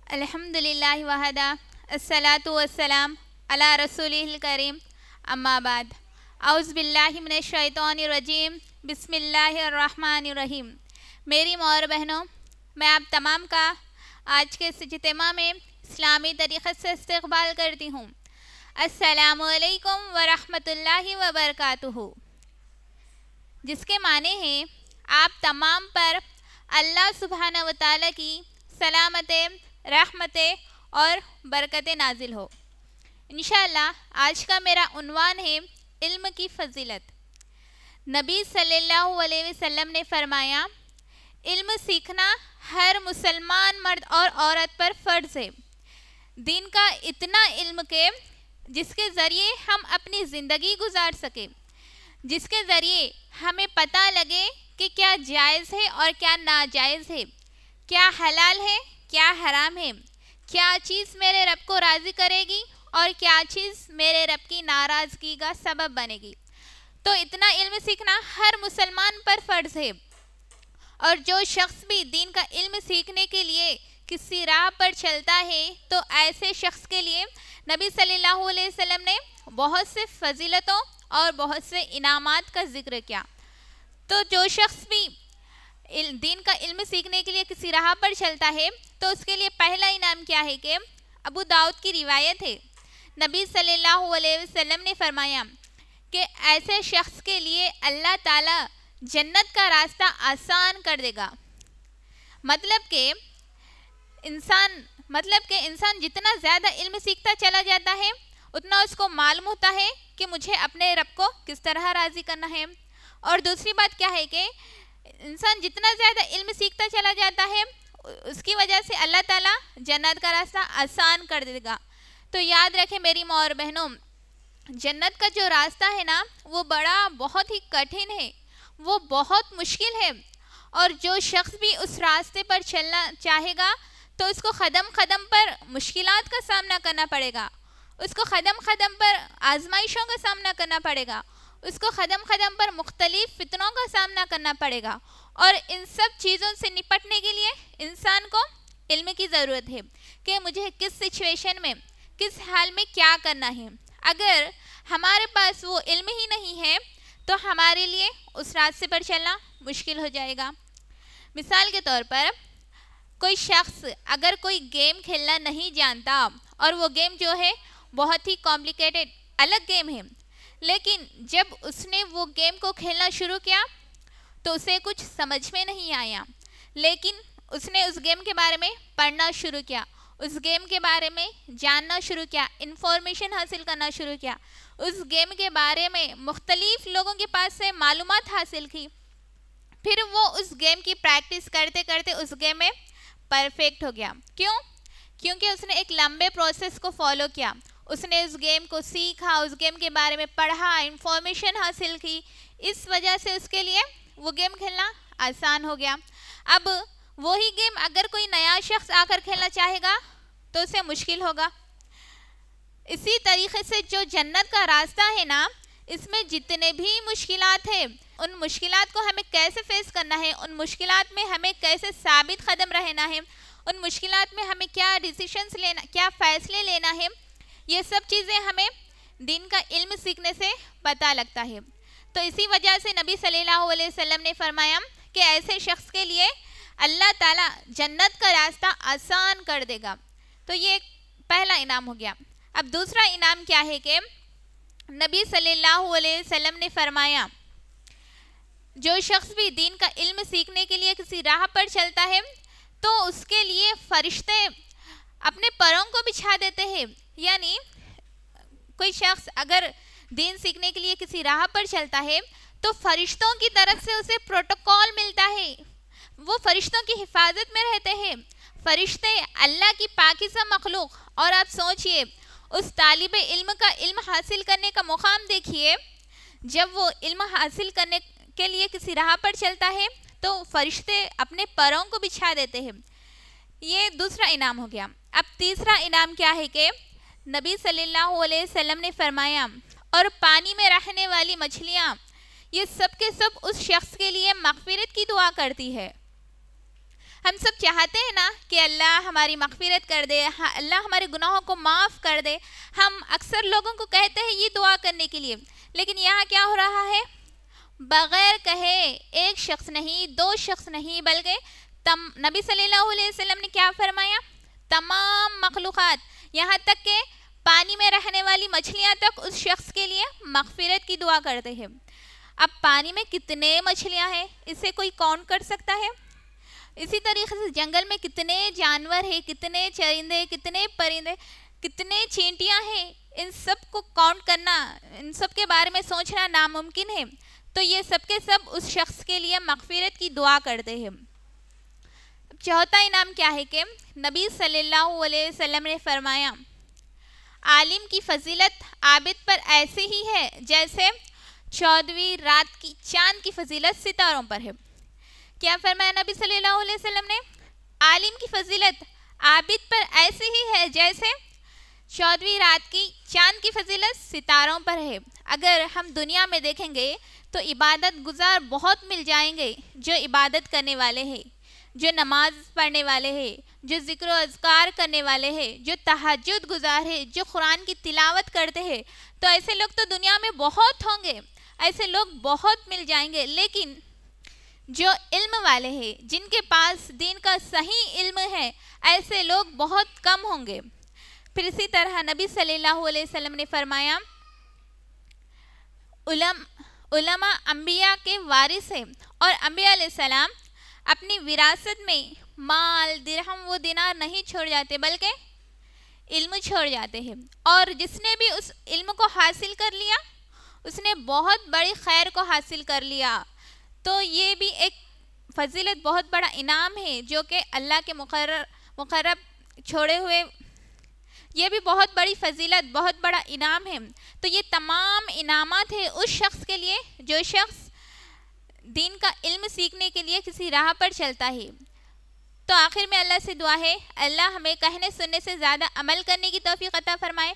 अल्हम्दुलिल्लाहि वहदा अस्सलातु वस्सलाम अला रसूलिल करीम अम्मा बाद औज़ बिल्लाहि मिनश शैतानिर रजीम बिस्मिल्लाहिर रहमानिर रहीम। मेरी माँ और बहनों, मैं आप तमाम का आज के इस इज्तिमा में इस्लामी तरीक़े से इस्तक़बाल करती हूँ। अस्सलामु अलैकुम व रहमतुल्लाहि व बरकातुहू, जिसके माने हैं आप तमाम पर अल्लाह सुब्हाना व तआला की सलामतें, रहमतें और बरकतें नाजिल हो। इंशाअल्लाह आज का मेरा उन्वान है इल्म की फ़जीलत। नबी सल्लल्लाहु अलैहि वसल्लम ने फरमाया, इल्म सीखना हर मुसलमान मर्द और औरत पर फ़र्ज़ है। दीन का इतना इल्म के जिसके ज़रिए हम अपनी ज़िंदगी गुजार सकें, जिसके ज़रिए हमें पता लगे कि क्या जायज़ है और क्या नाजायज़ है, क्या हलाल है क्या हराम है, क्या चीज़ मेरे रब को राज़ी करेगी और क्या चीज़ मेरे रब की नाराज़गी का सबब बनेगी। तो इतना इल्म सीखना हर मुसलमान पर फ़र्ज़ है। और जो शख्स भी दीन का इल्म सीखने के लिए किसी राह पर चलता है तो ऐसे शख्स के लिए नबी सल्लल्लाहु अलैहि वसल्लम ने बहुत से फजीलतों और बहुत से इनामात का जिक्र किया। तो जो शख्स भी दीन का इल्म सीखने के लिए किसी राह पर चलता है तो उसके लिए पहला इनाम क्या है कि अबू दाऊद की रिवायत है, नबी सल्लल्लाहु अलैहि वसल्लम ने फरमाया कि ऐसे शख्स के लिए अल्लाह ताला जन्नत का रास्ता आसान कर देगा। मतलब कि इंसान जितना ज़्यादा इल्म सीखता चला जाता है उतना उसको मालूम होता है कि मुझे अपने रब को किस तरह राज़ी करना है। और दूसरी बात क्या है कि इंसान जितना ज़्यादा इल्म सीखता चला जाता है उसकी वजह से अल्लाह ताला जन्नत का रास्ता आसान कर देगा। तो याद रखें मेरी माँ और बहनों, जन्नत का जो रास्ता है ना वो बहुत ही कठिन है, वो बहुत मुश्किल है। और जो शख्स भी उस रास्ते पर चलना चाहेगा तो उसको कदम कदम पर मुश्किलात का सामना करना पड़ेगा, उसको कदम कदम पर आजमाइशों का सामना करना पड़ेगा, उसको कदम कदम पर मुख्तलिफ फितनों का सामना करना पड़ेगा। और इन सब चीज़ों से निपटने के लिए इंसान को इल्म की ज़रूरत है कि मुझे किस सिचुएशन में किस हाल में क्या करना है। अगर हमारे पास वो इल्म ही नहीं है तो हमारे लिए उस रास्ते पर चलना मुश्किल हो जाएगा। मिसाल के तौर पर कोई शख्स अगर कोई गेम खेलना नहीं जानता और वो गेम जो है बहुत ही कॉम्प्लिकेटेड अलग गेम है, लेकिन जब उसने वो गेम को खेलना शुरू किया तो उसे कुछ समझ में नहीं आया, लेकिन उसने उस गेम के बारे में पढ़ना शुरू किया, उस गेम के बारे में जानना शुरू किया, इंफॉर्मेशन हासिल करना शुरू किया, उस गेम के बारे में मुख्तलिफ लोगों के पास से मालूमात हासिल की, फिर वो उस गेम की प्रैक्टिस करते करते उस गेम में परफेक्ट हो गया। क्यों? क्योंकि उसने एक लंबे प्रोसेस को फॉलो किया, उसने उस गेम को सीखा, उस गेम के बारे में पढ़ा, इंफॉर्मेशन हासिल की। इस वजह से उसके लिए वो गेम खेलना आसान हो गया। अब वही गेम अगर कोई नया शख्स आकर खेलना चाहेगा तो उसे मुश्किल होगा। इसी तरीके से जो जन्नत का रास्ता है ना, इसमें जितने भी मुश्किलात हैं उन मुश्किलात को हमें कैसे फेस करना है, उन मुश्किलात में हमें कैसे साबित कदम रहना है, उन मुश्किलात में हमें क्या डिसीशंस लेना, क्या फ़ैसले लेना है, ये सब चीज़ें हमें दीन का इल्म सीखने से पता लगता है। तो इसी वजह से नबी सल्लल्लाहु अलैहि वसल्लम ने फरमाया कि ऐसे शख्स के लिए अल्लाह ताला जन्नत का रास्ता आसान कर देगा। तो ये पहला इनाम हो गया। अब दूसरा इनाम क्या है कि नबी सल्लल्लाहु अलैहि वसल्लम ने फरमाया, जो शख्स भी दीन का इल्म सीखने के लिए किसी राह पर चलता है तो उसके लिए फरिश्ते अपने पैरों को बिछा देते हैं। यानी कोई शख्स अगर दीन सीखने के लिए किसी राह पर चलता है तो फरिश्तों की तरफ से उसे प्रोटोकॉल मिलता है, वो फरिश्तों की हिफाजत में रहते हैं। फरिश्ते अल्लाह की पाकीज़ा मखलूक। और आप सोचिए उस तालिबे इल्म का इल्म हासिल करने का मुकाम देखिए, जब वो इल्म हासिल करने के लिए किसी राह पर चलता है तो फरिश्ते अपने पैरों को बिछा देते हैं। ये दूसरा इनाम हो गया। अब तीसरा इनाम क्या है कि नबी सल्लल्लाहु अलैहि वसल्लम ने फरमाया, और पानी में रहने वाली मछलियाँ ये सब के सब उस शख्स के लिए मग़फ़िरत की दुआ करती है। हम सब चाहते हैं ना कि अल्लाह हमारी मग़फ़िरत कर दे, अल्लाह हमारे गुनाहों को माफ़ कर दे। हम अक्सर लोगों को कहते हैं ये दुआ करने के लिए, लेकिन यहाँ क्या हो रहा है, बग़ैर कहे एक शख्स नहीं, दो शख्स नहीं, बल्कि नबी सल्लल्लाहु अलैहि वसल्लम ने क्या फरमाया, तमाम मखलूक़ात, यहाँ तक के पानी में रहने वाली मछलियाँ तक उस शख्स के लिए मग़फ़िरत की दुआ करते हैं। अब पानी में कितने मछलियाँ हैं, इसे कोई काउंट कर सकता है? इसी तरीके से जंगल में कितने जानवर हैं, कितने चरिंदे, कितने परिंदे, कितने चींटियाँ हैं, इन सब को काउंट करना, इन सब के बारे में सोचना नामुमकिन है। तो ये सब के सब उस शख्स के लिए मग़फ़िरत की दुआ करते हैं। चौथा इनाम क्या है कि नबी सल्लल्लाहु अलैहि वसल्लम ने फरमाया, आलिम की फजीलत आबिद पर ऐसे ही है जैसे 14वीं रात की चांद की फजीलत सितारों पर है। क्या फरमाया नबी सल्लल्लाहु अलैहि वसल्लम ने, आलिम की फजीलत आबिद पर ऐसे ही है जैसे 14वीं रात की चांद की फजीलत सितारों पर है। अगर हम दुनिया में देखेंगे तो इबादत गुजार बहुत मिल जाएंगे, जो इबादत करने वाले हैं, जो नमाज पढ़ने वाले हैं, जो ज़िक्र अज़कार करने वाले हैं, जो तहज्जुद गुजार है, जो कुरान की तिलावत करते हैं। तो ऐसे लोग तो दुनिया में बहुत होंगे, ऐसे लोग बहुत मिल जाएंगे। लेकिन जो इल्म वाले हैं, जिनके पास दीन का सही इल्म है, ऐसे लोग बहुत कम होंगे। फिर इसी तरह नबी सल्लल्लाहु अलैहि वसल्लम ने फरमाया, उलमा अंबिया के वारिस हैं और अंबिया अलैहिस्सलाम अपनी विरासत में माल, दिरहम व दिनार नहीं छोड़ जाते, बल्कि इल्म छोड़ जाते हैं। और जिसने भी उस इल्म को हासिल कर लिया, उसने बहुत बड़ी खैर को हासिल कर लिया। तो ये भी एक फजीलत, बहुत बड़ा इनाम है जो कि अल्लाह के मुकर्रब छोड़े हुए, ये भी बहुत बड़ी फजीलत, बहुत बड़ा इनाम है। तो ये तमाम इनामात है उस शख्स के लिए जो शख्स दीन का इल्म सीखने के लिए किसी राह पर चलता है। तो आखिर में अल्लाह से दुआ है, अल्लाह हमें कहने सुनने से ज़्यादा अमल करने की तौफीक अता फरमाए।